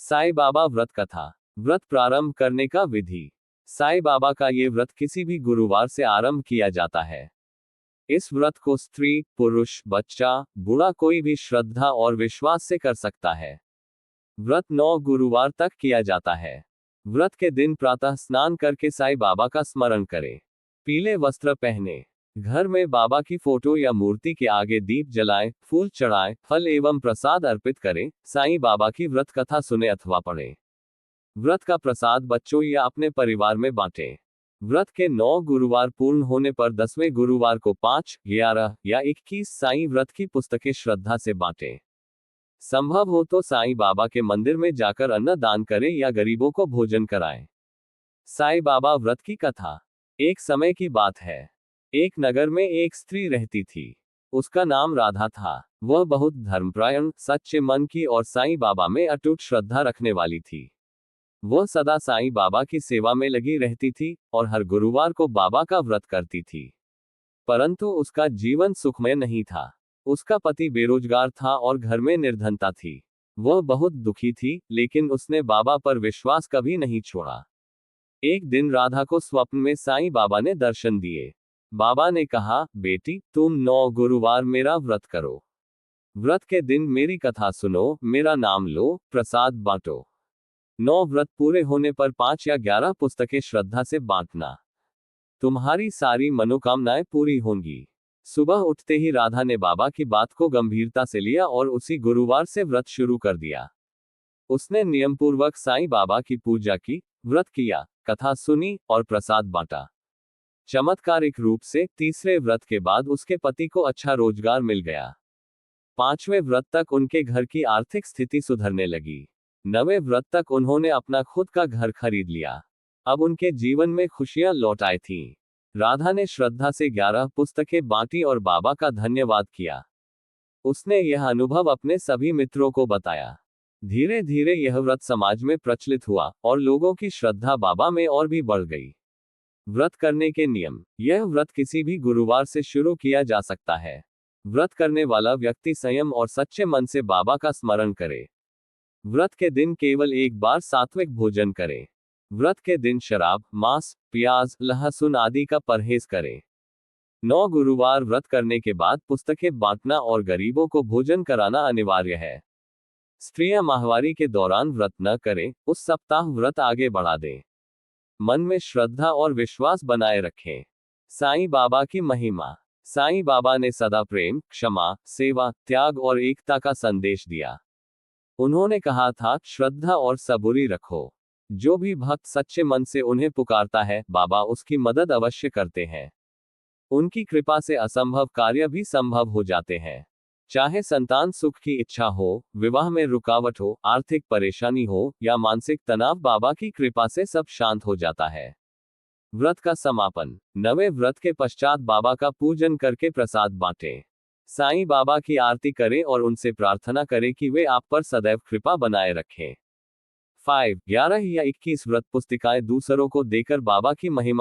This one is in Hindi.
साईं बाबा व्रत कथा। व्रत प्रारंभ करने का विधि। साईं बाबा का ये व्रत किसी भी गुरुवार से आरंभ किया जाता है। इस व्रत को स्त्री, पुरुष, बच्चा, बूढ़ा कोई भी श्रद्धा और विश्वास से कर सकता है। व्रत 9 गुरुवार तक किया जाता है। व्रत के दिन प्रातः स्नान करके साईं बाबा का स्मरण करें। पीले वस्त्र पहने। घर में बाबा की फोटो या मूर्ति के आगे दीप जलाएं, फूल चढ़ाएं, फल एवं प्रसाद अर्पित करें, साईं बाबा की व्रत कथा सुने अथवा पढ़ें। व्रत का प्रसाद बच्चों या अपने परिवार में बांटें। व्रत के 9 गुरुवार पूर्ण होने पर 10वें गुरुवार को 5, 11 या 21 साईं व्रत की पुस्तकें श्रद्धा से बांटें। संभव हो तो साईं बाबा के मंदिर में जाकर अन्न दान करें या गरीबों को भोजन कराएं। साईं बाबा व्रत की कथा। एक समय की बात है। एक नगर में एक स्त्री रहती थी। उसका नाम राधा था। वह बहुत धर्मपरायण, सच्चे मन की और साईं बाबा में अटूट श्रद्धा रखने वाली थी। वह सदा साईं बाबा की सेवा में लगी रहती थी और हर गुरुवार को बाबा का व्रत करती थी। परंतु उसका जीवन सुखमय नहीं था। उसका पति बेरोजगार था और घर में निर्धनता थी। वह बहुत दुखी थी, लेकिन उसने बाबा पर विश्वास कभी नहीं छोड़ा। एक दिन राधा को स्वप्न में साईं बाबा ने दर्शन दिए। बाबा ने कहा, बेटी, तुम 9 गुरुवार मेरा व्रत करो। व्रत के दिन मेरी कथा सुनो, मेरा नाम लो, प्रसाद बांटो। 9 व्रत पूरे होने पर 5 या 11 पुस्तकें श्रद्धा से बांटना। तुम्हारी सारी मनोकामनाएं पूरी होंगी। सुबह उठते ही राधा ने बाबा की बात को गंभीरता से लिया और उसी गुरुवार से व्रत शुरू कर दिया। उसने नियमपूर्वक साईं बाबा की पूजा की, व्रत किया, कथा सुनी और प्रसाद बांटा। चमत्कारिक रूप से तीसरे व्रत के बाद उसके पति को अच्छा रोजगार मिल गया। 5वें व्रत तक उनके घर की आर्थिक स्थिति सुधरने लगी। 9वें व्रत तक उन्होंने अपना खुद का घर खरीद लिया। अब उनके जीवन में खुशियां लौट आई थीं। राधा ने श्रद्धा से 11 पुस्तकें बांटी और बाबा का धन्यवाद किया। उसने यह अनुभव अपने सभी मित्रों को बताया। धीरे धीरे यह व्रत समाज में प्रचलित हुआ और लोगों की श्रद्धा बाबा में और भी बढ़ गई। व्रत करने के नियम। यह व्रत किसी भी गुरुवार से शुरू किया जा सकता है। व्रत करने वाला व्यक्ति संयम और सच्चे मन से बाबा का स्मरण करे। व्रत के दिन केवल एक बार सात्विक भोजन करें। व्रत के दिन शराब, मांस, प्याज, लहसुन आदि का परहेज करें। 9 गुरुवार व्रत करने के बाद पुस्तकें बांटना और गरीबों को भोजन कराना अनिवार्य है। स्त्रियां माहवारी के दौरान व्रत न करें, उस सप्ताह व्रत आगे बढ़ा दें। मन में श्रद्धा और विश्वास बनाए रखें। साईं बाबा की महिमा। साईं बाबा ने सदा प्रेम, क्षमा, सेवा, त्याग और एकता का संदेश दिया। उन्होंने कहा था, श्रद्धा और सबूरी रखो। जो भी भक्त सच्चे मन से उन्हें पुकारता है, बाबा उसकी मदद अवश्य करते हैं। उनकी कृपा से असंभव कार्य भी संभव हो जाते हैं। चाहे संतान सुख की इच्छा हो, विवाह में रुकावट हो, आर्थिक परेशानी हो या मानसिक तनाव, बाबा की कृपा से सब शांत हो जाता है। व्रत का समापन। 9वें व्रत के पश्चात बाबा का पूजन करके प्रसाद बांटें। साईं बाबा की आरती करें और उनसे प्रार्थना करें कि वे आप पर सदैव कृपा बनाए रखें। 5, 11 या 21 व्रत पुस्तिकाएं दूसरों को देकर बाबा की महिमा